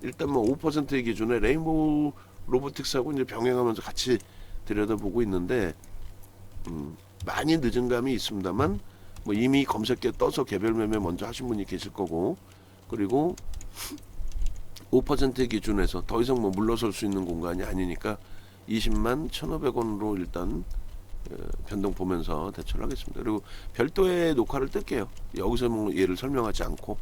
일단 뭐 5%의 기준에 레인보우 로보틱스하고 이제 병행하면서 같이 들여다보고 있는데 많이 늦은 감이 있습니다만 뭐 이미 검색에 떠서 개별 매매 먼저 하신 분이 계실 거고, 그리고 5%의 기준에서 더 이상 뭐 물러설 수 있는 공간이 아니니까 20만 1,500원으로 일단 변동 보면서 대처를 하겠습니다. 그리고 별도의 녹화를 뜰게요. 여기서 뭐 얘를 설명하지 않고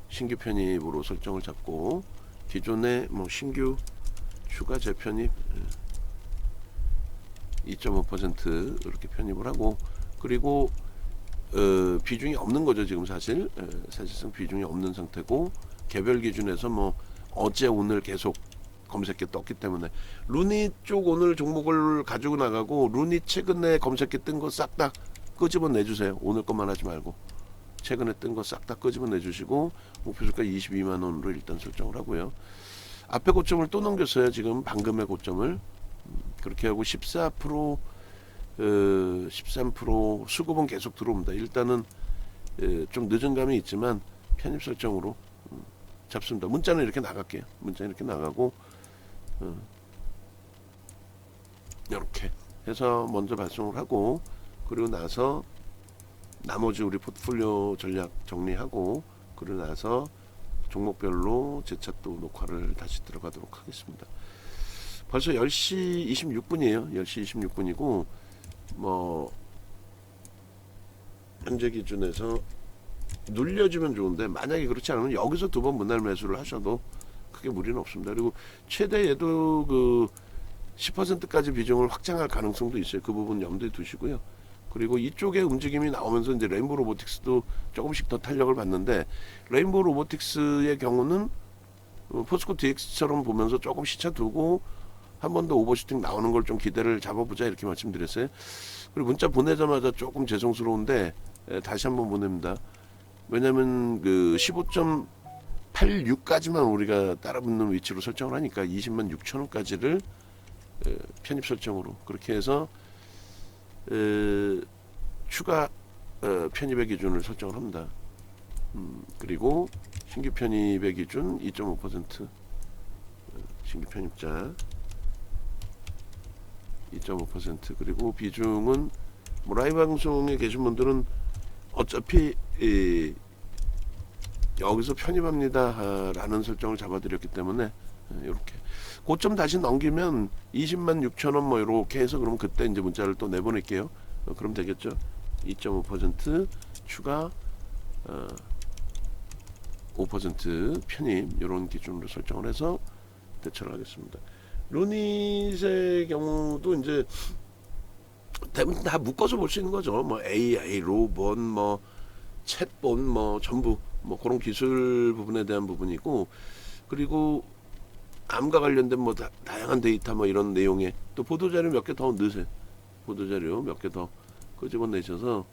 신규 편입으로 설정을 잡고 기존에 뭐 신규 추가 재편입 2.5% 이렇게 편입을 하고, 그리고 비중이 없는 거죠 지금 사실상 비중이 없는 상태고, 개별 기준에서 뭐 어제 오늘 계속 검색에 떴기 때문에 루니 쪽 오늘 종목을 가지고 나가고, 루니 최근에 검색에 뜬 거 싹 다 끄집어 내주세요. 오늘 것만 하지 말고 최근에 뜬 거 싹 다 끄집어 내주시고 목표주가 22만 원으로 일단 설정을 하고요. 앞에 고점을 또 넘겼어요. 지금 방금의 고점을 그렇게 하고 14% 13% 수급은 계속 들어옵니다. 일단은 좀 늦은 감이 있지만 편입 설정으로 잡습니다. 문자는 이렇게 나갈게요. 문자 이렇게 나가고 이렇게 해서 먼저 발송을 하고, 그리고 나서 나머지 우리 포트폴리오 전략 정리하고, 그러고 나서 종목별로 제 차트 녹화를 다시 들어가도록 하겠습니다. 벌써 10시 26분이에요. 10시 26분이고 뭐 현재 기준에서 눌려주면 좋은데, 만약에 그렇지 않으면 여기서 두 번 분할 매수를 하셔도 크게 무리는 없습니다. 그리고 최대 얘도 그 10%까지 비중을 확장할 가능성도 있어요. 그 부분 염두에 두시고요. 그리고 이쪽에 움직임이 나오면서 이제 레인보우 로보틱스도 조금씩 더 탄력을 받는데, 레인보우 로보틱스의 경우는 포스코 DX처럼 보면서 조금 시차 두고 한 번 더 오버슈팅 나오는 걸 좀 기대를 잡아보자 이렇게 말씀드렸어요. 그리고 문자 보내자마자 조금 죄송스러운데 다시 한번 보냅니다. 왜냐면 그 15.86까지만 우리가 따라붙는 위치로 설정을 하니까 20만 6천 원까지를 편입 설정으로 그렇게 해서 추가 편입의 기준을 설정을 합니다. 그리고 신규 편입의 기준 2.5% 신규 편입자 2.5%, 그리고 비중은 뭐 라이브 방송에 계신 분들은 어차피 여기서 편입합니다 라는 설정을 잡아드렸기 때문에 이렇게 고점 다시 넘기면 20만 6천 원 뭐 이렇게 해서, 그러면 그때 이제 문자를 또 내보낼게요. 그럼 되겠죠. 2.5% 추가 5% 편입 이런 기준으로 설정을 해서 대처를 하겠습니다. 루닛의 경우도 이제 대부분 다 묶어서 볼 수 있는 거죠. 뭐 AI, 로봇, 뭐 챗봇, 뭐 전부 뭐 그런 기술 부분에 대한 부분이고, 그리고 암과 관련된 뭐 다양한 데이터 뭐 이런 내용에 또 보도자료 몇 개 더 넣으세요. 보도자료 몇 개 더 끄집어 내셔서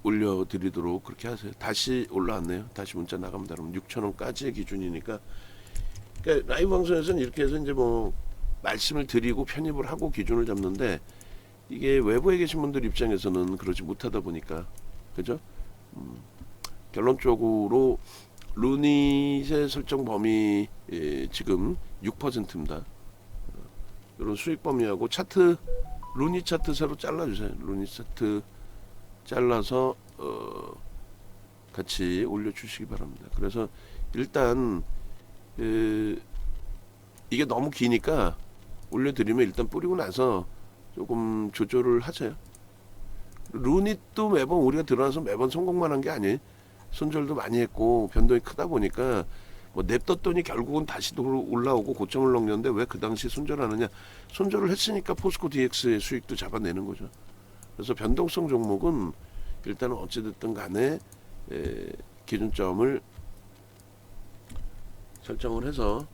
올려드리도록 그렇게 하세요. 다시 올라왔네요. 다시 문자 나갑니다. 그럼 6,000원까지의 기준이니까, 그러니까 라이브 방송에서는 이렇게 해서 이제 뭐 말씀을 드리고 편입을 하고 기준을 잡는데, 이게 외부에 계신 분들 입장에서는 그러지 못하다 보니까, 그죠? 결론적으로 루닛의 설정 범위 지금 6%입니다. 이런 수익 범위하고 차트, 루닛 차트 새로 잘라주세요. 루닛 차트 잘라서 같이 올려주시기 바랍니다. 그래서 일단 이게 너무 기니까 올려드리면 일단 뿌리고 나서 조금 조절을 하세요. 루닛도 매번 우리가 들어와서 매번 성공만 한 게 아니에요. 손절도 많이 했고 변동이 크다 보니까 뭐 냅뒀더니 결국은 다시 올라오고 고점을 넘겼는데 왜 그 당시 손절하느냐. 손절을 했으니까 포스코 DX의 수익도 잡아내는 거죠. 그래서 변동성 종목은 일단은 어찌됐든 간에 기준점을 설정을 해서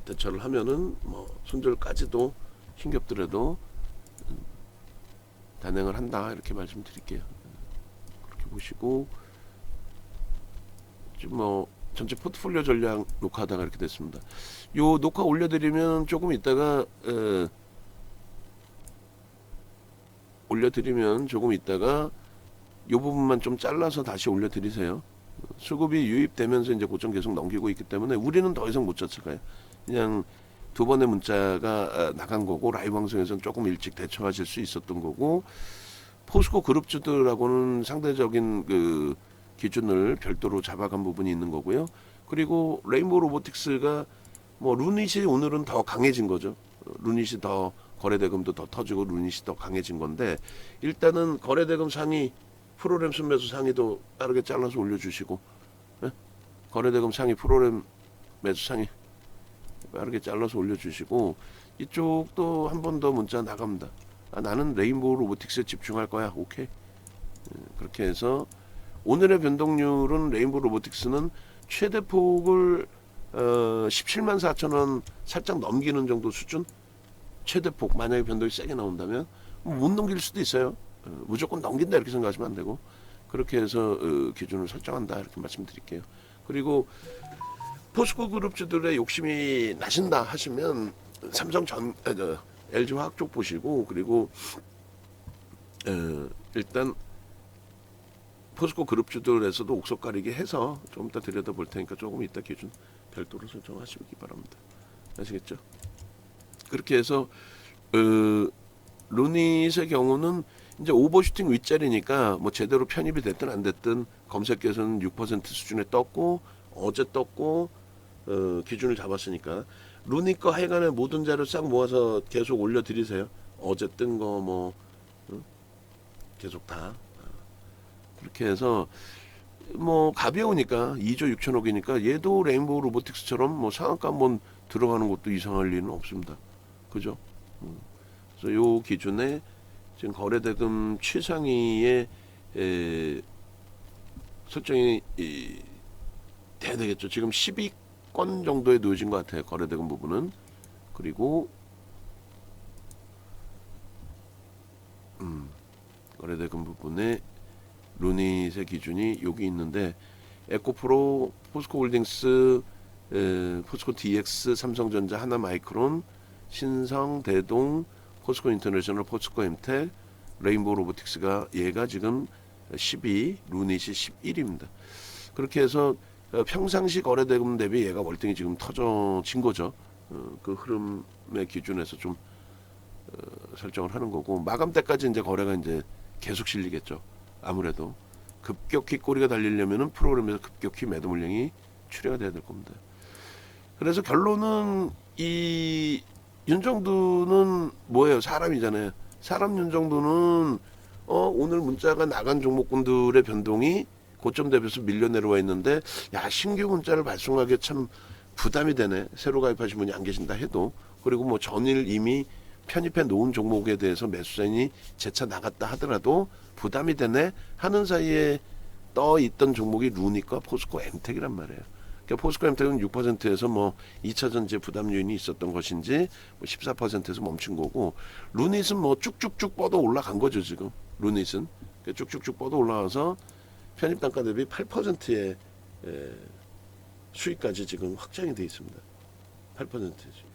대처를 하면은 뭐 손절까지도 힘겹더라도 단행을 한다 이렇게 말씀드릴게요. 그렇게 보시고, 지금 뭐 전체 포트폴리오 전략 녹화하다가 이렇게 됐습니다. 요 녹화 올려드리면 조금 있다가 요 부분만 좀 잘라서 다시 올려드리세요. 수급이 유입되면서 이제 고점 계속 넘기고 있기 때문에 우리는 더 이상 못 쫓아가요. 그냥 두 번의 문자가 나간 거고 라이브 방송에서는 조금 일찍 대처하실 수 있었던 거고 포스코 그룹주들하고는 상대적인 그 기준을 별도로 잡아간 부분이 있는 거고요. 그리고 레인보우 로보틱스가 뭐 루닛이 오늘은 더 강해진 거죠. 루닛이 더 거래대금도 더 터지고 루닛이 더 강해진 건데 일단은 거래대금 상위 프로그램 순매수 상위도 빠르게 잘라서 올려주시고 예? 거래대금 상위 프로그램 매수 상위 빠르게 잘라서 올려주시고 이쪽도 한 번 더 문자 나갑니다. 아, 나는 레인보우 로보틱스에 집중할 거야. 오케이. 그렇게 해서 오늘의 변동률은 레인보우 로보틱스는 최대 폭을 17만 4천 원 살짝 넘기는 정도 수준. 최대 폭 만약에 변동이 세게 나온다면 못 넘길 수도 있어요. 무조건 넘긴다 이렇게 생각하시면 안 되고 그렇게 해서 기준을 설정한다 이렇게 말씀드릴게요. 그리고 포스코 그룹주들의 욕심이 나신다 하시면 삼성전 LG화학 쪽 보시고 그리고 일단 포스코 그룹주들에서도 옥석 가리기 해서 좀 이따 들여다볼 테니까 조금 이따 기준 별도로 설정하시기 바랍니다. 아시겠죠? 그렇게 해서 루닛의 경우는 이제 오버슈팅 윗자리니까 뭐 제대로 편입이 됐든 안 됐든 검색에서는 6% 수준에 떴고 어제 떴고 기준을 잡았으니까 루닛 거 하여간에 모든 자료 싹 모아서 계속 올려드리세요. 어제 뜬 거 뭐 계속 다 그렇게 해서 뭐 가벼우니까 2조 6천억이니까 얘도 레인보우 로보틱스처럼 뭐 상한가 한번 들어가는 것도 이상할 리는 없습니다. 그죠? 그래서 요 기준에 지금 거래대금 최상위에 설정이 돼야 되겠죠. 지금 12건 정도에 놓여진 것 같아요. 거래대금 부분은. 그리고 거래대금 부분에 루닛의 기준이 여기 있는데 에코프로, 포스코홀딩스, 포스코 DX, 삼성전자, 하나마이크론, 신성, 대동, 포스코 인터내셔널, 포스코 엠텍, 레인보우 로보틱스가 얘가 지금 12, 루닛이 11입니다. 그렇게 해서 평상시 거래대금 대비 얘가 월등히 지금 터져진 거죠. 그 흐름의 기준에서 좀 설정을 하는 거고 마감 때까지 이제 거래가 이제 계속 실리겠죠. 아무래도 급격히 꼬리가 달리려면은 프로그램에서 급격히 매도 물량이 출회가 돼야 될 겁니다. 그래서 결론은 이 윤정두는 뭐예요? 사람이잖아요. 사람 윤정두는 오늘 문자가 나간 종목군들의 변동이 고점 대비해서 밀려 내려와 있는데 야 신규 문자를 발송하기에 참 부담이 되네. 새로 가입하신 분이 안 계신다 해도 그리고 뭐 전일 이미 편입해 놓은 종목에 대해서 매수자인이 재차 나갔다 하더라도 부담이 되네 하는 사이에 떠 있던 종목이 루닛과 포스코 엠텍이란 말이에요. 그러니까 포스코 엠텍은 6%에서 뭐 2차 전지에 부담 요인이 있었던 것인지 뭐 14%에서 멈춘 거고 루닛은 뭐 쭉쭉쭉 뻗어 올라간 거죠 지금. 루닛은 쭉쭉쭉 뻗어 올라와서 편입 단가 대비 8%의 수익까지 지금 확장이 돼 있습니다. 8%의 수익.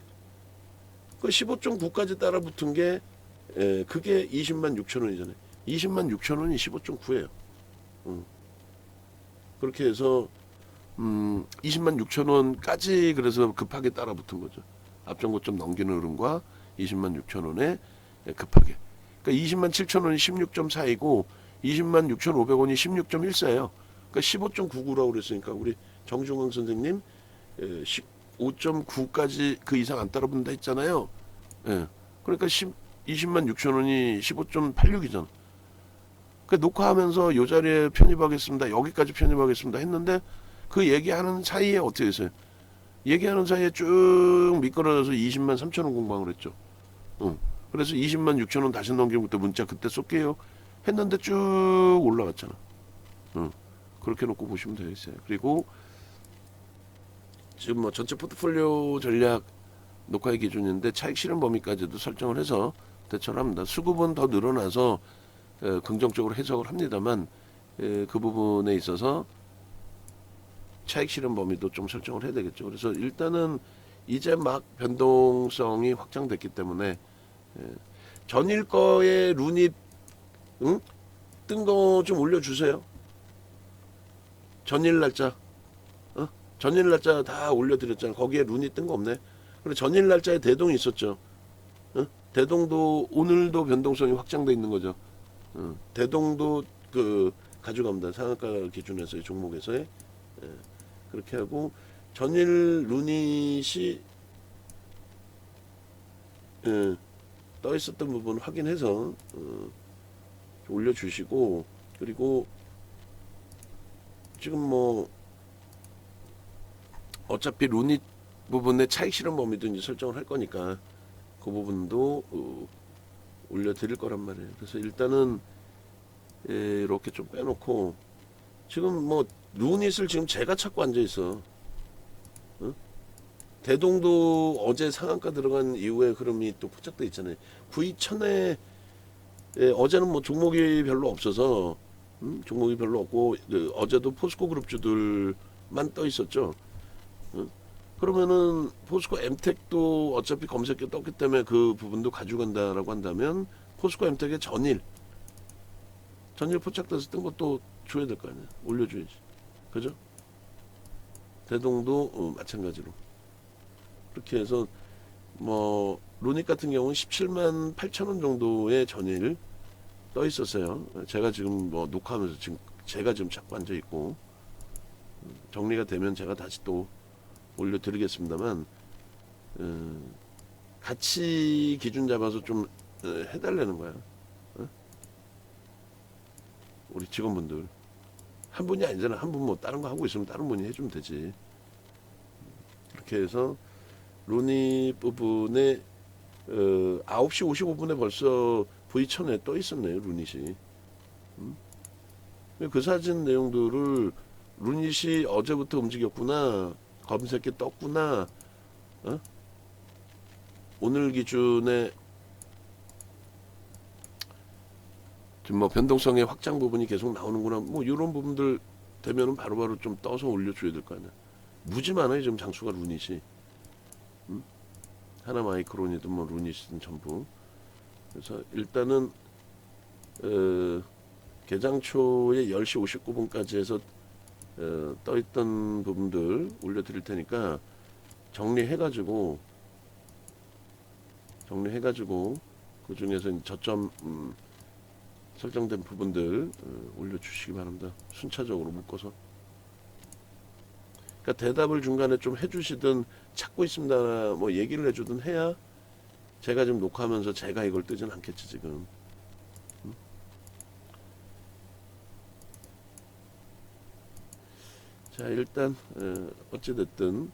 그 15.9까지 따라 붙은 게 그게 20만 6천 원이잖아요. 20만 6천 원이 15.9예요. 그렇게 해서 20만 6천 원까지 그래서 급하게 따라 붙은 거죠. 앞전고점 넘기는 흐름과 20만 6천 원에 급하게. 그러니까 20만 7천 원이 16.4이고 20만 6,500원이 16.14예요. 그러니까 15.99라고 그랬으니까 우리 정중앙 선생님 15.9까지 그 이상 안 따라붙는다 했잖아요. 예. 그러니까 20만 6천 원이 15.86이잖아. 그러니까 녹화하면서 요 자리에 편입하겠습니다. 여기까지 편입하겠습니다 했는데 그 얘기하는 사이에 어떻게 했어요? 얘기하는 사이에 쭉 미끄러져서 20만 3천 원 공방을 했죠. 그래서 20만 6천 원 다시 넘기면 그때 문자 그때 쏠게요 했는데 쭉 올라갔잖아. 그렇게 놓고 보시면 되겠어요. 그리고 지금 뭐 전체 포트폴리오 전략 녹화의 기준인데 차익 실현 범위까지도 설정을 해서 대처를 합니다. 수급은 더 늘어나서 긍정적으로 해석을 합니다만 그 부분에 있어서 차익 실현 범위도 좀 설정을 해야 되겠죠. 그래서 일단은 이제 막 변동성이 확장됐기 때문에 전일 거에 루닛 뜬 거 좀 올려주세요. 전일 날짜, 전일 날짜 다 올려드렸잖아. 거기에 룬이 뜬 거 없네. 그리고 전일 날짜에 대동이 있었죠. 대동도 오늘도 변동성이 확장돼 있는 거죠. 대동도 그 가져갑니다. 상한가 기준에서의 종목에서의. 그렇게 하고 전일 루닛이 떠 있었던 부분 확인해서 올려주시고, 그리고 지금 뭐 어차피 루닛 부분에 차익 실현 범위도 이제 설정을 할 거니까 그 부분도 올려드릴 거란 말이에요. 그래서 일단은 이렇게 좀 빼놓고, 지금 뭐 루닛을 지금 제가 찾고 앉아 있어. 대동도 어제 상한가 들어간 이후에 흐름이 또 포착돼 있잖아요. 9,200에 어제는 뭐 종목이 별로 없어서 종목이 별로 없고, 어제도 포스코 그룹주들만 떠 있었죠. 그러면은 포스코 엠텍도 어차피 검색에 떴기 때문에 그 부분도 가져간다라고 한다면 포스코 엠텍의 전일 포착돼서 뜬 것도 줘야 될 거 아니야. 올려줘야지. 그죠? 대동도 마찬가지로 그렇게 해서 뭐 루닛 같은 경우는 17만 8천 원 정도의 전일 떠 있었어요. 제가 지금 뭐 녹화하면서 지금 제가 지금 찾고 앉아 있고, 정리가 되면 제가 다시 또 올려드리겠습니다만, 같이 기준 잡아서 좀 해달라는 거야. 우리 직원분들 한 분이 아니잖아. 한 분 뭐 다른 거 하고 있으면 다른 분이 해주면 되지. 그렇게 해서 루닛 부분에 9시 55분에 벌써 V1000에 떠 있었네요. 루닛이. 그 사진 내용들을 루닛이 어제부터 움직였구나, 검색에 떴구나, 오늘 기준에 지금 뭐 변동성의 확장 부분이 계속 나오는구나, 뭐 이런 부분들 되면은 바로바로 좀 떠서 올려줘야 될 거 아니야. 무지 많아요 지금 장수가 루닛이. 하나 마이크론이든 뭐 루닛이든 전부. 그래서 일단은 개장 초에 10시 59분까지 해서 떠있던 부분들 올려드릴 테니까 정리해가지고 그 중에서 저점 설정된 부분들 올려주시기 바랍니다. 순차적으로 묶어서. 그러니까 대답을 중간에 좀 해주시든 찾고 있습니다 뭐 얘기를 해주든 해야 제가 지금 녹화하면서 제가 이걸 뜨진 않겠지 지금. 자, 일단 어찌됐든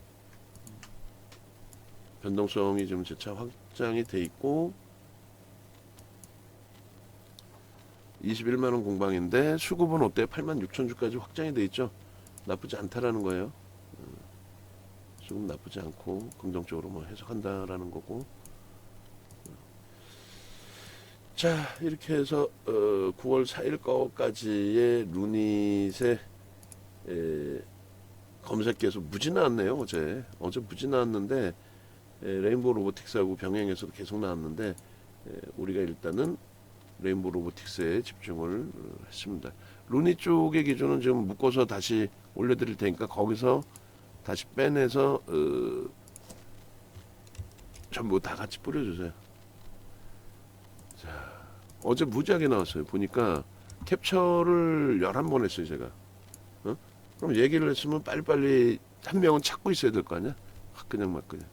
변동성이 지금 재차 확장이 돼 있고 21만원 공방인데 수급은 어때요? 86,000주까지 확장이 돼 있죠. 나쁘지 않다라는 거예요. 수급 나쁘지 않고 긍정적으로 뭐 해석한다라는 거고. 자, 이렇게 해서 9월 4일 거까지의 루닛의 검색계에서 무지 나왔네요. 어제 무지 나왔는데 레인보우 로보틱스하고 병행해서도 계속 나왔는데 우리가 일단은 레인보우 로보틱스에 집중을 했습니다. 루닛 쪽의 기준은 지금 묶어서 다시 올려드릴 테니까 거기서 다시 빼내서 전부 다 같이 뿌려주세요. 자, 어제 무지하게 나왔어요. 보니까 캡처를 11번 했어요 제가. 그럼 얘기를 했으면 빨리빨리 한 명은 찾고 있어야 될 거 아니야? 그냥 막 그냥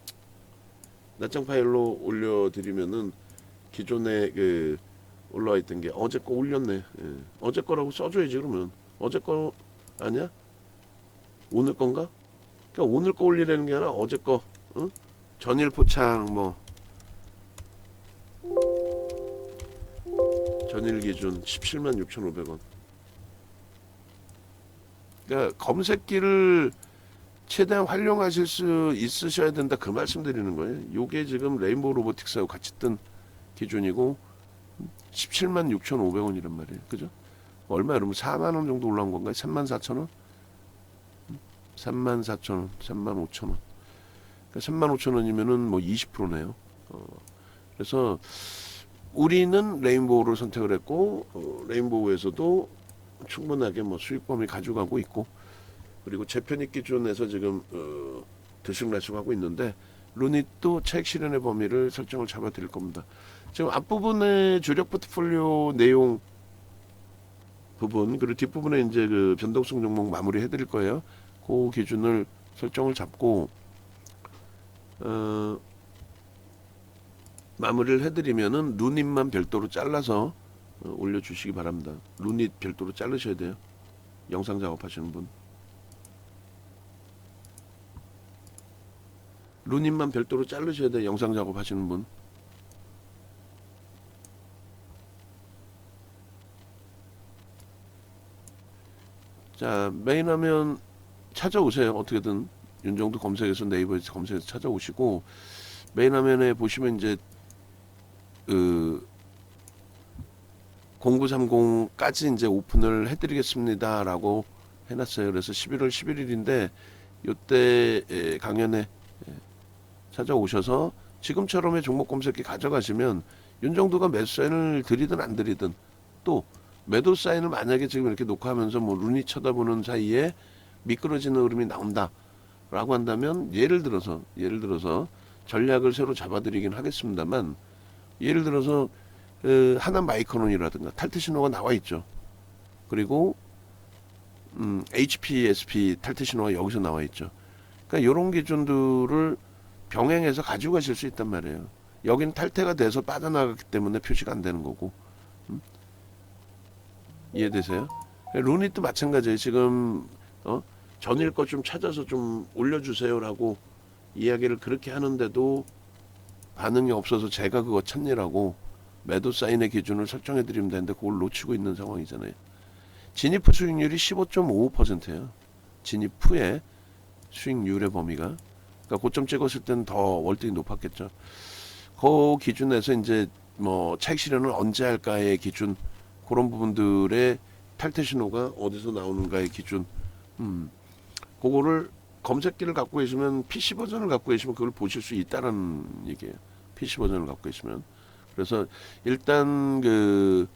낱장 파일로 올려드리면은 기존에 그 올라와 있던 게 어제 거 올렸네. 어제 거라고 써줘야지. 그러면 어제 거 아니야? 오늘 건가? 그러니까 오늘 거 올리라는 게 아니라 어제 거. 전일 포착 뭐 전일 기준 17만 6,500원. 그러니까 검색기를 최대한 활용하실 수 있으셔야 된다 그 말씀드리는 거예요. 요게 지금 레인보우 로보틱스하고 같이 뜬 기준이고 17만 6,500원이란 말이에요. 그죠? 얼마 여러분 4만 원 정도 올라온 건가요? 34,000원? 34,000원, 35,000원. 그러니까 35,000원이면은 뭐 20%네요. 그래서 우리는 레인보우를 선택을 했고 레인보우에서도 충분하게 뭐 수익 범위 가져가고 있고, 그리고 재편입 기준에서 지금 들쑥날쑥하고 있는데 루닛도 차익 실현의 범위를 설정을 잡아 드릴 겁니다. 지금 앞부분에 주력 포트폴리오 내용 부분, 그리고 뒷부분에 이제 그 변동성 종목 마무리 해드릴 거예요. 그 기준을 설정을 잡고 마무리를 해드리면은 루닛만 별도로 잘라서 올려주시기 바랍니다. 루닛 별도로 자르셔야 돼요. 영상 작업하시는 분. 루닛만 별도로 자르셔야 돼요. 영상 작업하시는 분. 자, 메인 화면 찾아오세요. 어떻게든 윤정도 검색해서 네이버에서 검색해서 찾아오시고, 메인 화면에 보시면 이제 0930까지 이제 오픈을 해드리겠습니다라고 해놨어요. 그래서 11월 11일인데 이때 강연에 찾아오셔서 지금처럼의 종목 검색기 가져가시면 윤정도가 매수 사인을 드리든 안 드리든, 또 매도 사인을 만약에 지금 이렇게 녹화하면서 뭐 루니 쳐다보는 사이에 미끄러지는 흐름이 나온다라고 한다면 예를 들어서 전략을 새로 잡아드리긴 하겠습니다만, 예를 들어서 하남 마이크론이라든가 탈퇴 신호가 나와 있죠. 그리고 HPSP 탈퇴 신호가 여기서 나와 있죠. 그러니까 이런 기준들을 병행해서 가지고 가실 수 있단 말이에요. 여기는 탈퇴가 돼서 빠져나갔기 때문에 표시가 안 되는 거고. 이해되세요? 루닛도 마찬가지예요. 지금 전일 것 좀 찾아서 좀 올려주세요라고 이야기를 그렇게 하는데도 반응이 없어서 제가 그거 찾느라고 매도 사인의 기준을 설정해 드리면 되는데 그걸 놓치고 있는 상황이잖아요. 진입 후 수익률이 15.55%예요. 진입 후에 수익률의 범위가, 그러니까 고점 찍었을 때는 더 월등히 높았겠죠. 그 기준에서 이제 뭐 차익 실현을 언제 할까의 기준, 그런 부분들의 탈퇴 신호가 어디서 나오는가의 기준, 그거를 검색기를 갖고 계시면, PC 버전을 갖고 계시면 그걸 보실 수 있다는 얘기예요. PC 버전을 갖고 계시면. 그래서 일단 그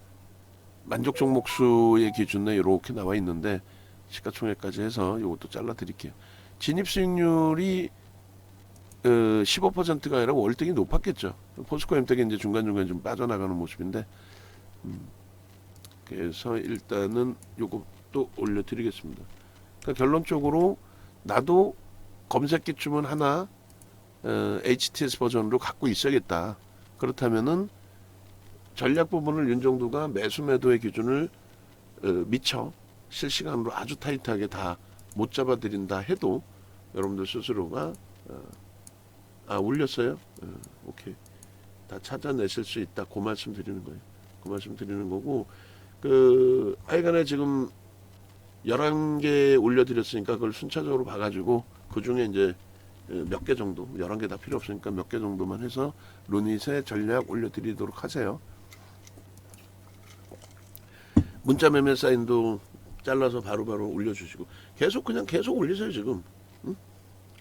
만족 종목 수의 기준에 이렇게 나와 있는데 시가총액까지 해서 이것도 잘라 드릴게요. 진입 수익률이 15%가 아니라 월등히 높았겠죠. 포스코 엠텍이 이제 중간중간 좀 빠져나가는 모습인데, 그래서 일단은 요것도 올려드리겠습니다. 그러니까 결론적으로 나도 검색기쯤은 하나 HTS 버전으로 갖고 있어야겠다. 그렇다면은 전략 부분을 윤정도가 매수 매도의 기준을 미처 실시간으로 아주 타이트하게 다 못 잡아드린다 해도 여러분들 스스로가 올렸어요? 오케이. 다 찾아내실 수 있다. 그 말씀 드리는 거예요. 그 말씀 드리는 거고, 하여간에 지금 11개 올려드렸으니까 그걸 순차적으로 봐가지고 그 중에 이제 몇 개 정도, 11개 다 필요 없으니까 몇 개 정도만 해서 루닛의 전략 올려드리도록 하세요. 문자 매매 사인도 잘라서 바로바로 올려주시고, 계속 올리세요 지금. 응?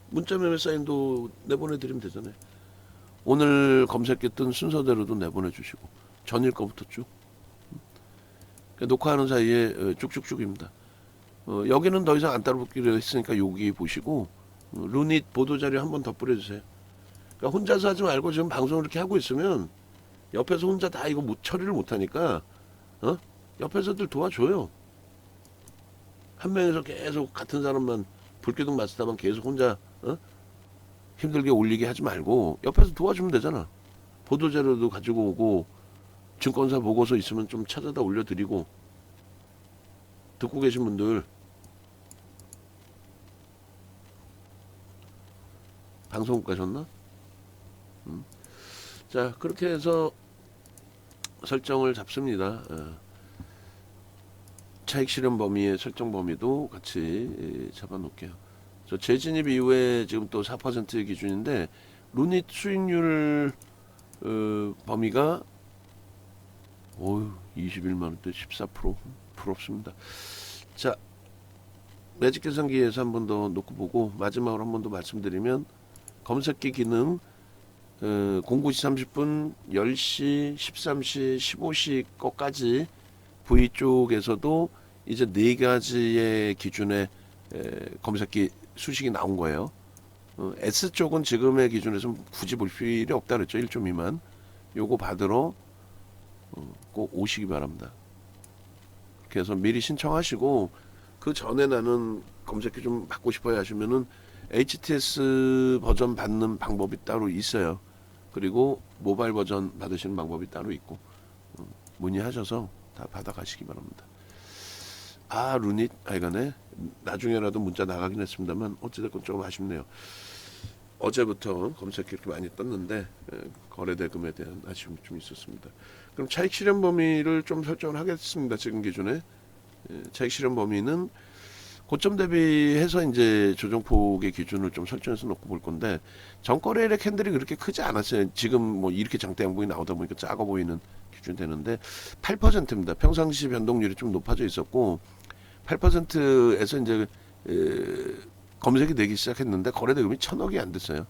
문자 매매 사인도 내보내드리면 되잖아요. 오늘 검색기 뜬 순서대로도 내보내주시고, 전일 거부터 쭉. 녹화하는 사이에 쭉쭉쭉입니다. 여기는 더 이상 안 따라붙기로 했으니까 여기 보시고 루닛 보도자료 한번 더 뿌려주세요. 그러니까 혼자서 하지 말고 지금 방송을 이렇게 하고 있으면 옆에서 혼자 다 이거 처리를 못하니까 옆에서들 도와줘요. 한 명에서 계속 같은 사람만 불기둥 맞다만 계속 혼자 힘들게 올리게 하지 말고 옆에서 도와주면 되잖아. 보도자료도 가지고 오고 증권사 보고서 있으면 좀 찾아다 올려드리고. 듣고 계신 분들 방송국 가셨나? 자, 그렇게 해서 설정을 잡습니다. 차익 실현 범위의 설정 범위도 같이 잡아 놓을게요. 저 재진입 이후에 지금 또 4%의 기준인데 루닛 수익률 범위가 21만원대 14%. 부럽습니다. 자, 매직 계산기에서 한 번 더 놓고 보고 마지막으로 한 번 더 말씀드리면, 검색기 기능 09시 30분, 10시, 13시, 15시 거까지 V 쪽에서도 이제 네 가지의 기준의 검색기 수식이 나온 거예요. S 쪽은 지금의 기준에서 굳이 볼 필요 없다 그랬죠. 1조 미만. 요거 받으러 꼭 오시기 바랍니다. 그래서 미리 신청하시고 그 전에 나는 검색기 좀 받고 싶어요 하시면은 HTS 버전 받는 방법이 따로 있어요. 그리고 모바일 버전 받으시는 방법이 따로 있고 문의하셔서 다 받아가시기 바랍니다. 아 루닛 하여간에 나중에라도 문자 나가긴 했습니다만 어찌됐건 조금 아쉽네요. 어제부터 검색기 이렇게 많이 떴는데 거래대금에 대한 아쉬움이 좀 있었습니다. 그럼 차익 실현 범위를 좀 설정을 하겠습니다. 지금 기준에 차익 실현 범위는 고점 대비해서 이제 조정폭의 기준을 좀 설정해서 놓고 볼 건데 전거래일의 캔들이 그렇게 크지 않았어요. 지금 뭐 이렇게 장대 양봉이 나오다 보니까 작아 보이는 기준 되는데 8%입니다. 평상시 변동률이 좀 높아져 있었고 8%에서 이제 검색이 되기 시작했는데 거래대금이 1,000억이 안 됐어요.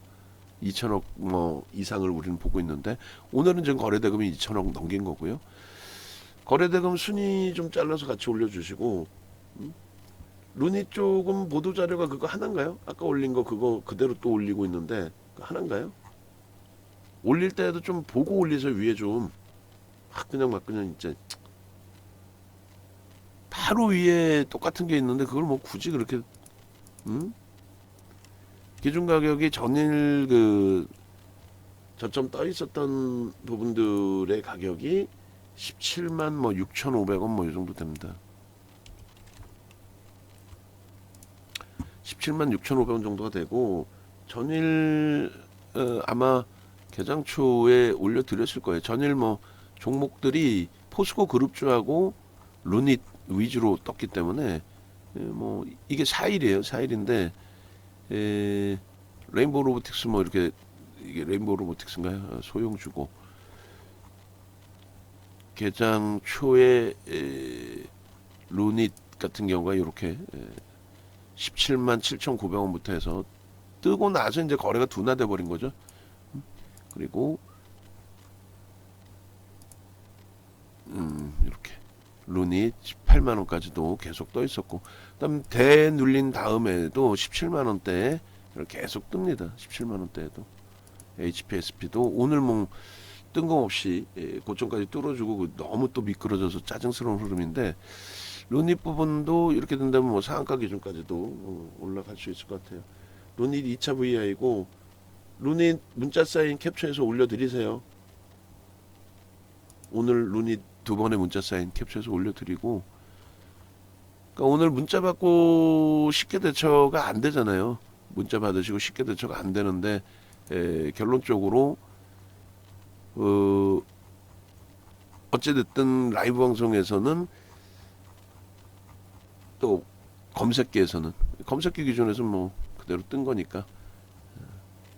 2,000억 뭐 이상을 우리는 보고 있는데 오늘은 지금 거래대금이 2,000억 넘긴 거고요. 거래대금 순위 좀 잘라서 같이 올려주시고 루니 쪽은 보도 자료가 그거 하나인가요? 아까 올린 거 그거 그대로 또 올리고 있는데 하나인가요? 올릴 때도 좀 보고 올리세요. 위에 좀 그냥 막 그냥 이제 바로 위에 똑같은 게 있는데 그걸 뭐 굳이 그렇게 기준 가격이 전일 그 저점 떠 있었던 부분들의 가격이 17만 뭐 6,500원 뭐 이 정도 됩니다. 17만 6,500원 정도가 되고 전일 아마 개장 초에 올려드렸을 거예요. 전일 뭐 종목들이 포스코 그룹주하고 루닛 위주로 떴기 때문에 뭐 이게 4일이에요. 4일인데 레인보우 로보틱스 뭐 이렇게 이게 레인보우 로보틱스인가요? 소용주고 개장 초에 루닛 같은 경우가 이렇게 17만 7,900원부터 해서 뜨고 나서 이제 거래가 둔화돼 버린 거죠. 그리고 이렇게 루닛 18만 원까지도 계속 떠 있었고, 그다음 대 눌린 다음에도 17만 원대에 계속 뜹니다. 17만 원대에도 HPSP도 오늘 뭐 뜬금없이 고점까지 뚫어주고 너무 또 미끄러져서 짜증스러운 흐름인데 루닛 부분도 이렇게 된다면 뭐 상한가 기준까지도 올라갈 수 있을 것 같아요. 루닛 2차 VI고 루닛 문자 사인 캡처해서 올려드리세요. 오늘 루닛 두 번의 문자 사인 캡처해서 올려드리고, 그러니까 오늘 문자 받고 쉽게 대처가 안 되잖아요. 문자 받으시고 쉽게 대처가 안 되는데 결론적으로 어찌됐든 라이브 방송에서는 또 검색기에서는 검색기 기준에서는 뭐 그대로 뜬 거니까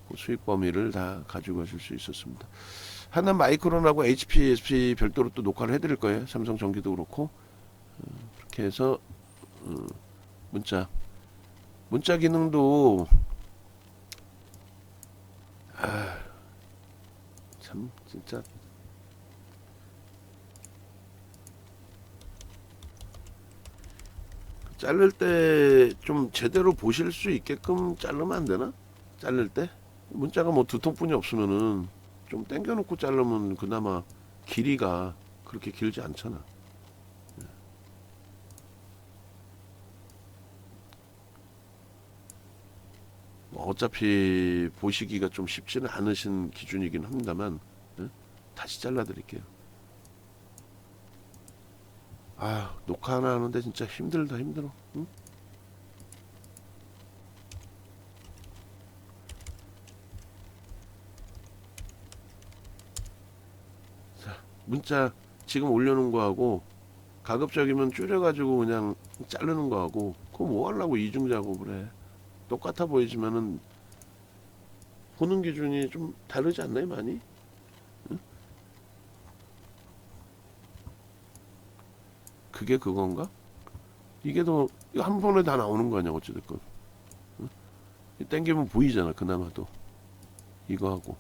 그 수익 범위를 다 가지고 가실 수 있었습니다. 하나 마이크론하고 HPSP 별도로 또 녹화를 해드릴 거예요. 삼성 전기도 그렇고 그렇게 해서 문자 기능도 참 진짜 자를 때 좀 제대로 보실 수 있게끔 자르면 안 되나? 자를 때 문자가 뭐 두 통뿐이 없으면은 좀 당겨놓고 자르면 그나마 길이가 그렇게 길지 않잖아. 뭐 어차피 보시기가 좀 쉽지는 않으신 기준이긴 합니다만 다시 잘라드릴게요. 녹화 하나 하는데 진짜 힘들다 힘들어. 응? 자, 문자 지금 올려놓은 거하고 가급적이면 줄여가지고 그냥 자르는 거하고 그거 뭐 하려고 이중 작업을 해. 똑같아 보이지만은 보는 기준이 좀 다르지 않나요 많이? 응? 그게 그건가? 이게 더 한 번에 다 나오는 거 아니야 어찌됐건. 응? 땡기면 보이잖아 그나마도 이거하고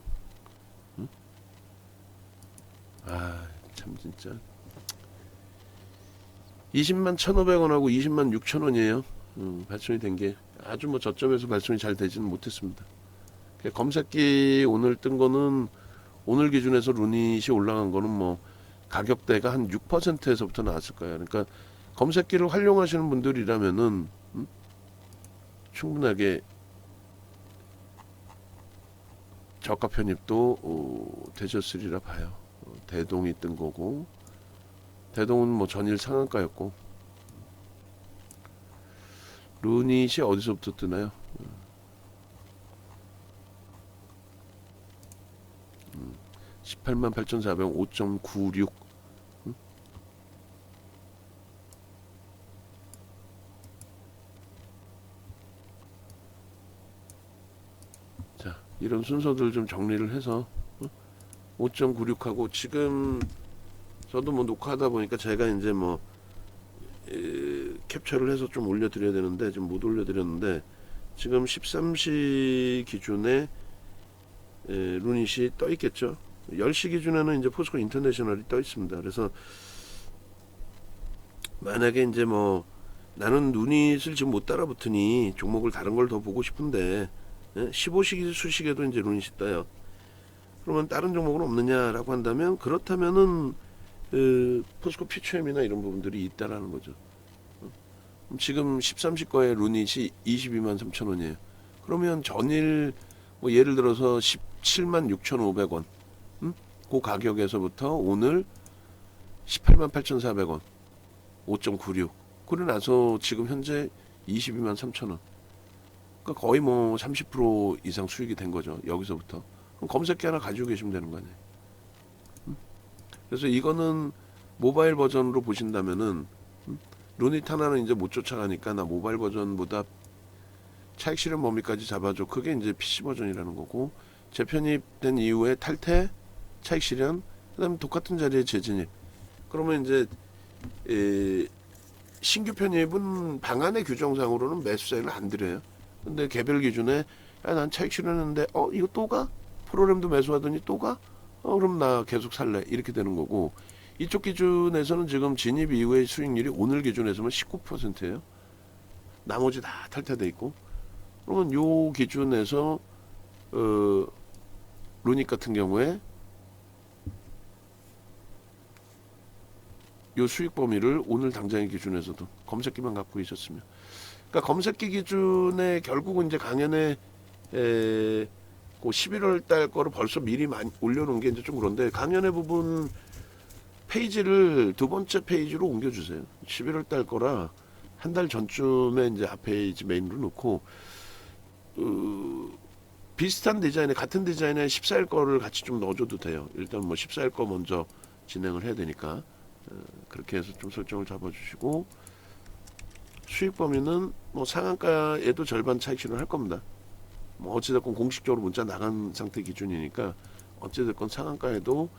아, 참 진짜 20만 1,500원하고 20만 6천원이에요. 발송이 된 게 아주 뭐 저점에서 발송이 잘 되지는 못했습니다. 검색기 오늘 뜬 거는 오늘 기준에서 루닛이 올라간 거는 뭐 가격대가 한 6%에서부터 나왔을 거예요. 그러니까 검색기를 활용하시는 분들이라면은 충분하게 저가 편입도 되셨으리라 봐요. 대동이 뜬 거고, 대동은 뭐 전일 상한가였고, 루닛이 어디서부터 뜨나요? 188,400, 5.96. 자, 이런 순서들 좀 정리를 해서 5.96하고 지금 저도 뭐 녹화하다 보니까 제가 이제 뭐 캡처를 해서 좀 올려드려야 되는데 지금 못 올려드렸는데 지금 13시 기준에 루닛이 떠 있겠죠. 10시 기준에는 이제 포스코 인터내셔널이 떠 있습니다. 그래서 만약에 이제 뭐 나는 루닛을 지금 못 따라붙으니 종목을 다른 걸 더 보고 싶은데 15시 수식에도 이제 루닛이 떠요. 그러면 다른 종목은 없느냐라고 한다면 그렇다면은 포스코 퓨처엠이나 이런 부분들이 있다라는 거죠. 지금 13시 거의 루닛이 22만 3천원이에요. 그러면 전일 뭐 예를 들어서 17만 6,500원 그 가격에서부터 오늘 18만 8,400원 5.96 그러고 나서 지금 현재 22만 3천원 그러니까 거의 뭐 30% 이상 수익이 된 거죠. 여기서부터 그럼 검색기 하나 가지고 계시면 되는 거 아니에요. 그래서 이거는 모바일 버전으로 보신다면은 루닛 하나는 이제 못 쫓아가니까 나 모바일 버전보다 차익 실현 범위까지 잡아줘. 그게 이제 PC 버전이라는 거고 재편입된 이후에 탈퇴, 차익 실현, 그다음에 똑같은 자리에 재진입. 그러면 이제 신규 편입은 방안의 규정상으로는 매수 사인을 안 드려요. 근데 개별 기준에 난 차익 실현했는데 이거 또 가? 프로그램도 매수하더니 또 가? 그럼 나 계속 살래. 이렇게 되는 거고 이쪽 기준에서는 지금 진입 이후의 수익률이 오늘 기준에서는 19%예요. 나머지 다 탈퇴돼 있고 그러면 요 기준에서 루닛 같은 경우에 요 수익 범위를 오늘 당장의 기준에서도 검색기만 갖고 있었으면 그러니까 검색기 기준에 결국은 이제 강연에 그 11월 달 거를 벌써 미리 많이 올려놓은 게 이제 좀 그런데 강연의 부분 페이지를 두 번째 페이지로 옮겨주세요. 11월 달 거라 한 달 전쯤에 이제 앞에 이제 메인으로 놓고 비슷한 디자인에 같은 디자인에 14일 거를 같이 좀 넣어줘도 돼요. 일단 뭐 14일 거 먼저 진행을 해야 되니까 그렇게 해서 좀 설정을 잡아주시고 수익 범위는 뭐 상한가에도 절반 차익 실현할 겁니다. 뭐 어찌됐건 공식적으로 문자 나간 상태 기준이니까 어찌됐건 상한가에도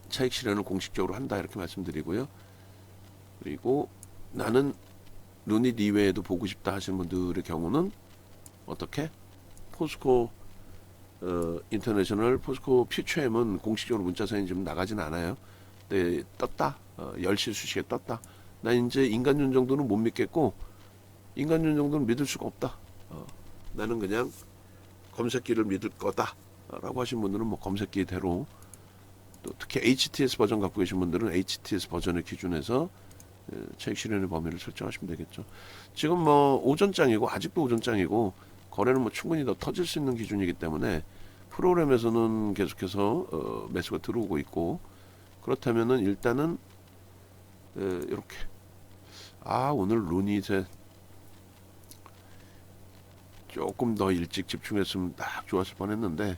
차익 실현을 공식적으로 한다 이렇게 말씀드리고요. 그리고 나는 루닛 이외에도 보고 싶다 하시는 분들의 경우는 어떻게? 포스코 인터내셔널 포스코 퓨처엠은 공식적으로 문자 사인이 지금 나가진 않아요. 근데 떴다. 10시 수식에 떴다. 나 이제 인간윤 정도는 못 믿겠고 인간윤 정도는 믿을 수가 없다. 나는 그냥 검색기를 믿을 거다. 라고 하신 분들은 뭐 검색기대로 또 특히 HTS 버전 갖고 계신 분들은 HTS 버전을 기준해서 차익 실현의 범위를 설정하시면 되겠죠. 지금 뭐 오전장이고 아직도 오전장이고 거래는 뭐 충분히 더 터질 수 있는 기준이기 때문에 프로그램에서는 계속해서 매수가 들어오고 있고 그렇다면은 일단은 이렇게 오늘 루닛에 조금 더 일찍 집중했으면 딱 좋았을 뻔했는데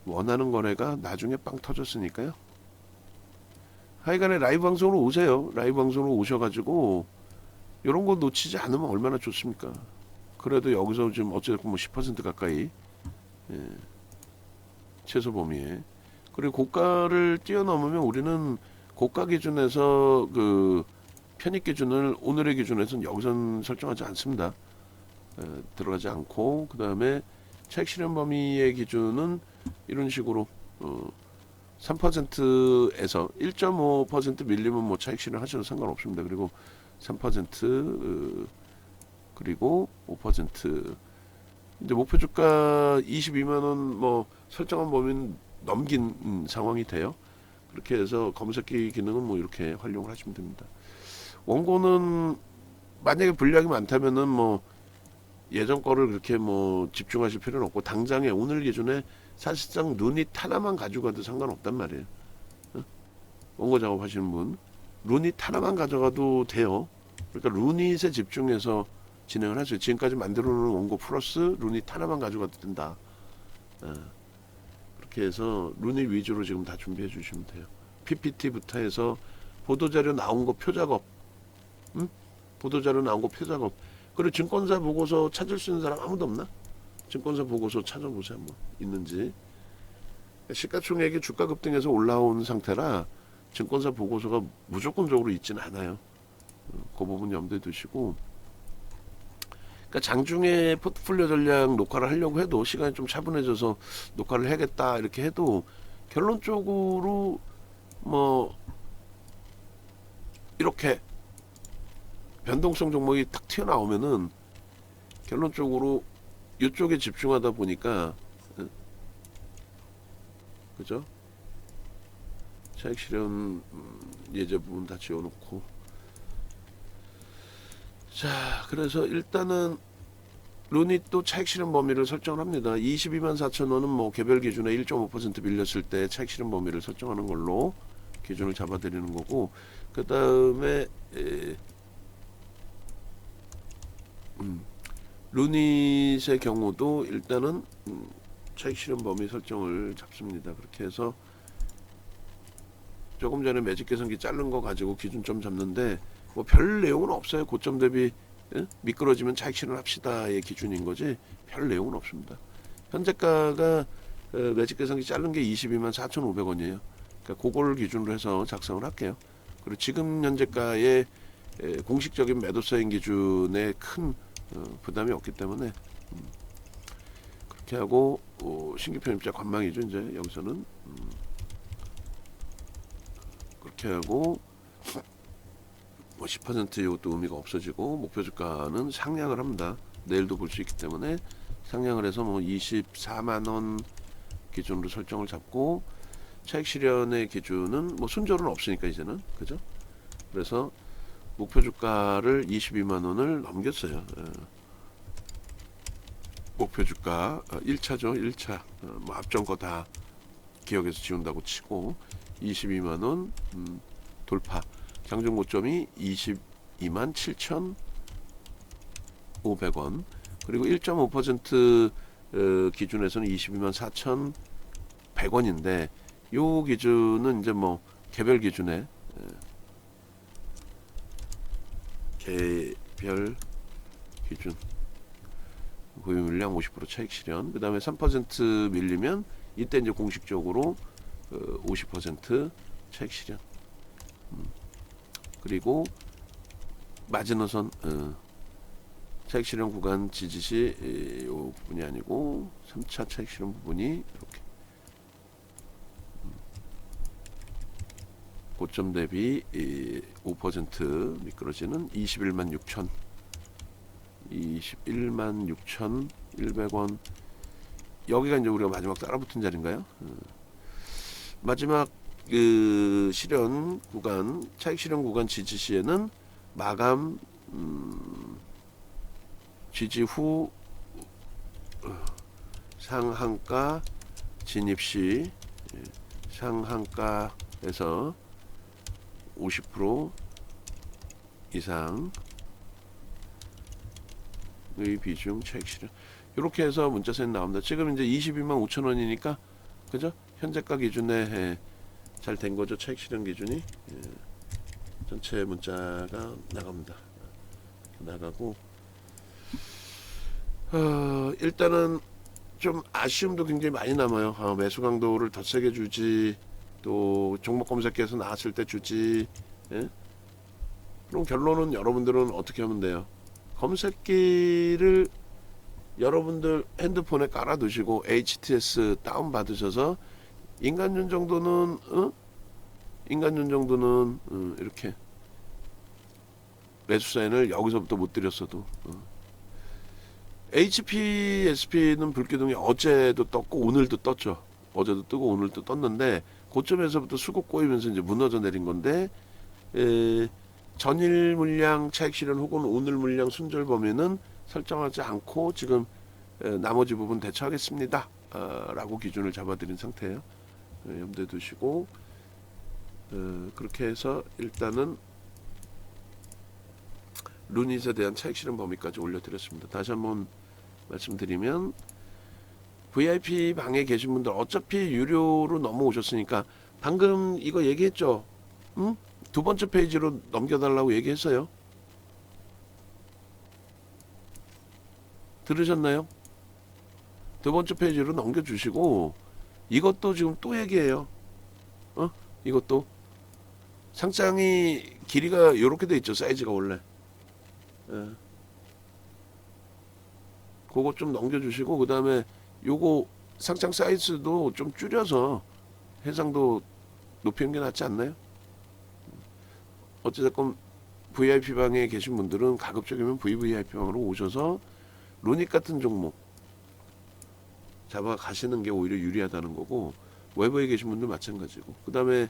원하는 거래가 나중에 빵 터졌으니까요. 하여간에 라이브 방송으로 오세요. 라이브 방송으로 오셔가지고 이런 거 놓치지 않으면 얼마나 좋습니까? 그래도 여기서 지금 어쨌든 뭐 10% 가까이 최소 범위에 그리고 고가를 뛰어넘으면 우리는 고가 기준에서 그 편입 기준을 오늘의 기준에서는 여기선 설정하지 않습니다. 들어가지 않고 그 다음에 차익 실현 범위의 기준은 이런 식으로 3%에서 1.5% 밀리면 뭐 차익 실현 하셔도 상관없습니다. 그리고 3% 그리고 5% 이제 목표 주가 22만 원 뭐 설정한 범위는 넘긴 상황이 돼요. 그렇게 해서 검색기 기능은 뭐 이렇게 활용을 하시면 됩니다. 원고는 만약에 분량이 많다면은 뭐 예전 거를 그렇게 뭐 집중하실 필요는 없고 당장에 오늘 기준에 사실상 루닛 하나만 가지고 가도 상관없단 말이에요. 원고 작업하시는 분 루닛 하나만 가져가도 돼요. 그러니까 루닛에 집중해서 진행을 하세요. 지금까지 만들어 놓은 원고 플러스 루닛 하나만 가져가도 된다. 그렇게 해서 루닛 위주로 지금 다 준비해 주시면 돼요. PPT부터 해서 보도자료 나온 거 표작업, 보도자료 나온 거 표작업. 그리고 증권사 보고서 찾을 수 있는 사람 아무도 없나? 증권사 보고서 찾아보세요. 한번 있는지. 시가총액이 주가 급등해서 올라온 상태라 증권사 보고서가 무조건적으로 있지는 않아요. 그 부분 염두에 두시고. 그러니까 장중에 포트폴리오 전략 녹화를 하려고 해도 시간이 좀 차분해져서 녹화를 해야겠다 이렇게 해도 결론적으로 뭐 이렇게 변동성 종목이 딱 튀어나오면은 결론적으로 이쪽에 집중하다 보니까 그죠? 차익 실현 예제 부분 다 지워놓고 자 그래서 일단은 루닛도 차익 실현 범위를 설정을 합니다. 22만 4천 원은 뭐 개별 기준에 1.5% 빌렸을 때 차익 실현 범위를 설정하는 걸로 기준을 잡아드리는 거고 그 다음에 루닛의 경우도 일단은 차익 실현 범위 설정을 잡습니다. 그렇게 해서 조금 전에 매직 개선기 자른 거 가지고 기준점 잡는데 뭐 별 내용은 없어요. 고점 대비 미끄러지면 차익 실현합시다의 기준인 거지 별 내용은 없습니다. 현재가가 매직 개선기 자른 게 22만 4,500원이에요. 그러니까 그걸 기준으로 해서 작성을 할게요. 그리고 지금 현재가의 공식적인 매도사인 기준에 큰 부담이 없기 때문에 그렇게 하고 신규 편입자 관망이죠. 이제 여기서는 그렇게 하고 뭐 10% 이것도 의미가 없어지고 목표 주가는 상향을 합니다. 내일도 볼 수 있기 때문에 상향을 해서 뭐 24만 원 기준으로 설정을 잡고 차익 실현의 기준은 뭐 순조는 없으니까 이제는 그죠? 그래서 목표 주가를 22만 원을 넘겼어요. 목표 주가 1차죠. 1차 뭐 앞전 거 다 기억해서 지운다고 치고 22만 원 돌파. 장중 고점이 22만 7,500원. 그리고 1.5% 기준에서는 22만 4,100원인데 요 기준은 이제 뭐 개별 기준에 개별 기준 보유 물량 50% 차익 실현. 그 다음에 3% 밀리면 이때 이제 공식적으로 50% 차익 실현. 그리고 마지노선 차익 실현 구간 지지시 이 부분이 아니고 3차 차익 실현 부분이 이렇게 고점 대비 5% 미끄러지는 21만 6천 21만 6,100원 여기가 이제 우리가 마지막 따라붙은 자리인가요? 마지막 그 실현 구간 차익 실현 구간 지지 시에는 마감 지지 후 상한가 진입 시 상한가에서 50% 이상의 비중 차익 실현 이렇게 해서 문자선이 나옵니다. 지금 이제 22만 5천 원이니까 그죠? 현재가 기준에 잘 된 거죠. 차익 실현 기준이 전체 문자가 나갑니다. 나가고 일단은 좀 아쉬움도 굉장히 많이 남아요. 매수 강도를 더 세게 주지 또 종목 검색해서 나왔을 때 주지 그럼 결론은 여러분들은 어떻게 하면 돼요? 검색기를 여러분들 핸드폰에 깔아두시고 HTS 다운 받으셔서 인간윤 정도는 이렇게 매수 사인을 여기서부터 못 드렸어도 HPSP는 불기둥이 어제도 떴고 오늘도 떴죠. 어제도 뜨고 오늘도 떴는데 고점에서부터 수급 꼬이면서 이제 무너져 내린 건데 전일 물량 차익 실현 혹은 오늘 물량 순절 범위는 설정하지 않고 지금 나머지 부분 대처하겠습니다. 라고 기준을 잡아드린 상태예요. 염두에 두시고 그렇게 해서 일단은 루닛에 대한 차익 실현 범위까지 올려드렸습니다. 다시 한번 말씀드리면 VIP 방에 계신 분들 어차피 유료로 넘어오셨으니까 방금 이거 얘기했죠? 응? 두 번째 페이지로 넘겨달라고 얘기했어요. 들으셨나요? 두 번째 페이지로 넘겨주시고 이것도 지금 또 얘기해요. 이것도 상장이 길이가 이렇게 돼 있죠. 사이즈가 원래. 그거 좀 넘겨주시고 그 다음에 요거 상장 사이즈도 좀 줄여서 해상도 높이는 게 낫지 않나요? 어찌됐건 VIP 방에 계신 분들은 가급적이면 VVIP 방으로 오셔서 루닛 같은 종목 잡아 가시는 게 오히려 유리하다는 거고 외부에 계신 분들 마찬가지고 그 다음에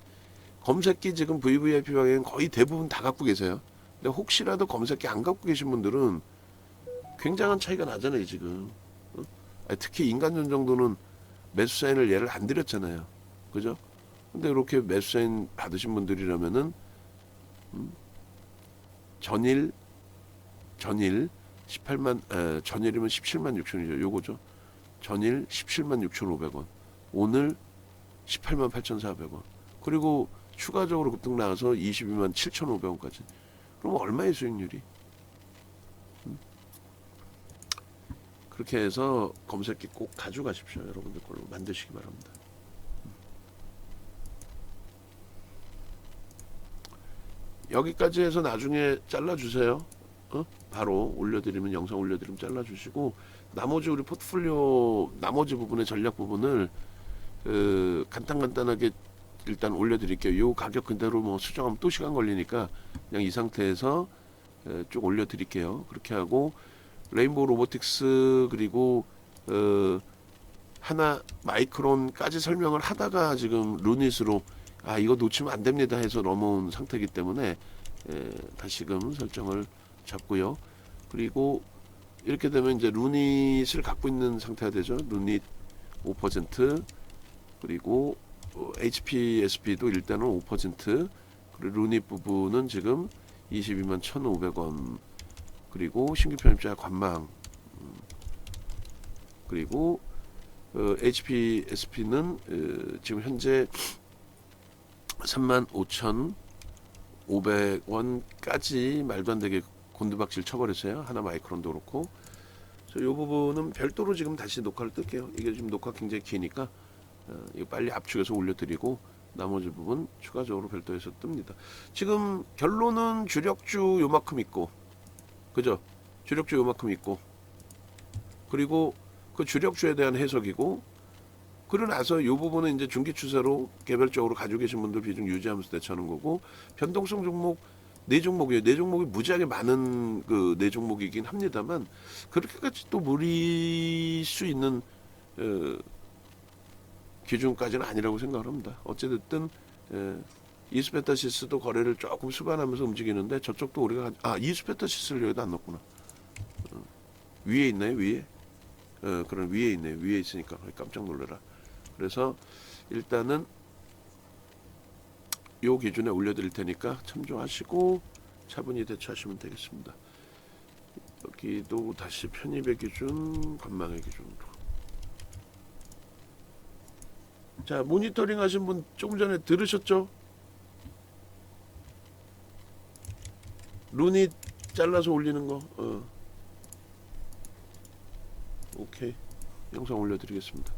검색기 지금 VVIP 방에는 거의 대부분 다 갖고 계세요. 근데 혹시라도 검색기 안 갖고 계신 분들은 굉장한 차이가 나잖아요 지금. 특히 인간전 정도는 매수 사인을 얘를 안 드렸잖아요. 그죠? 근데 이렇게 매수 사인 받으신 분들이라면은 전일 18만 전일이면 17만 6천이죠. 요거죠. 전일 17만 6,500원. 오늘 18만 8,400원. 그리고 추가적으로 급등 나와서 22만 7,500원까지. 그럼 얼마의 수익률이? 그렇게 해서 검색기 꼭 가져가십시오. 여러분들 걸로 만드시기 바랍니다. 여기까지 해서 나중에 잘라주세요. 바로 올려드리면 영상 올려드리면 잘라주시고 나머지 우리 포트폴리오 나머지 부분의 전략 부분을 간단하게 일단 올려드릴게요. 요 가격 그대로 뭐 수정하면 또 시간 걸리니까 그냥 이 상태에서 쭉 올려드릴게요. 그렇게 하고 레인보우 로보틱스 그리고 하나 마이크론까지 설명을 하다가 지금 루닛으로 이거 놓치면 안 됩니다 해서 넘어온 상태이기 때문에 다시금 설정을 잡고요. 그리고 이렇게 되면 이제 루닛을 갖고 있는 상태가 되죠. 루닛 5% 그리고 HPSP도 일단은 5% 그리고 루닛 부분은 지금 22만 1,500원 그리고 신규 편입자 관망 그리고 HPSP는 지금 현재 35,500원까지 말도 안 되게 곤두박질 쳐버렸어요. 하나 마이크론도 그렇고. 그래서 이 부분은 별도로 지금 다시 녹화를 뜰게요. 이게 지금 녹화 굉장히 기니까 이거 빨리 압축해서 올려드리고 나머지 부분 추가적으로 별도해서 뜹니다. 지금 결론은 주력주 요만큼 있고, 그죠? 주력주 요만큼 있고, 그리고 그 주력주에 대한 해석이고, 그러고 나서 이 부분은 이제 중기 추세로 개별적으로 가지고 계신 분들 비중 유지하면서 대처하는 거고, 변동성 종목 네 종목이에요. 네 종목이 무지하게 많은 그 네 종목이긴 합니다만 그렇게까지 또 무리일 수 있는 기준까지는 아니라고 생각을 합니다. 어찌됐든 이스페타시스도 거래를 조금 수반하면서 움직이는데 저쪽도 우리가 이스페타시스를 여기다 안 넣었구나. 위에 있나요? 위에? 그런 위에 있네요. 위에 있으니까 깜짝 놀래라. 그래서 일단은 요 기준에 올려드릴 테니까 참조하시고 차분히 대처하시면 되겠습니다. 여기도 다시 편입의 기준, 관망의 기준으로. 자, 모니터링 하신 분 조금 전에 들으셨죠? 루닛 잘라서 올리는 거. 오케이. 영상 올려드리겠습니다.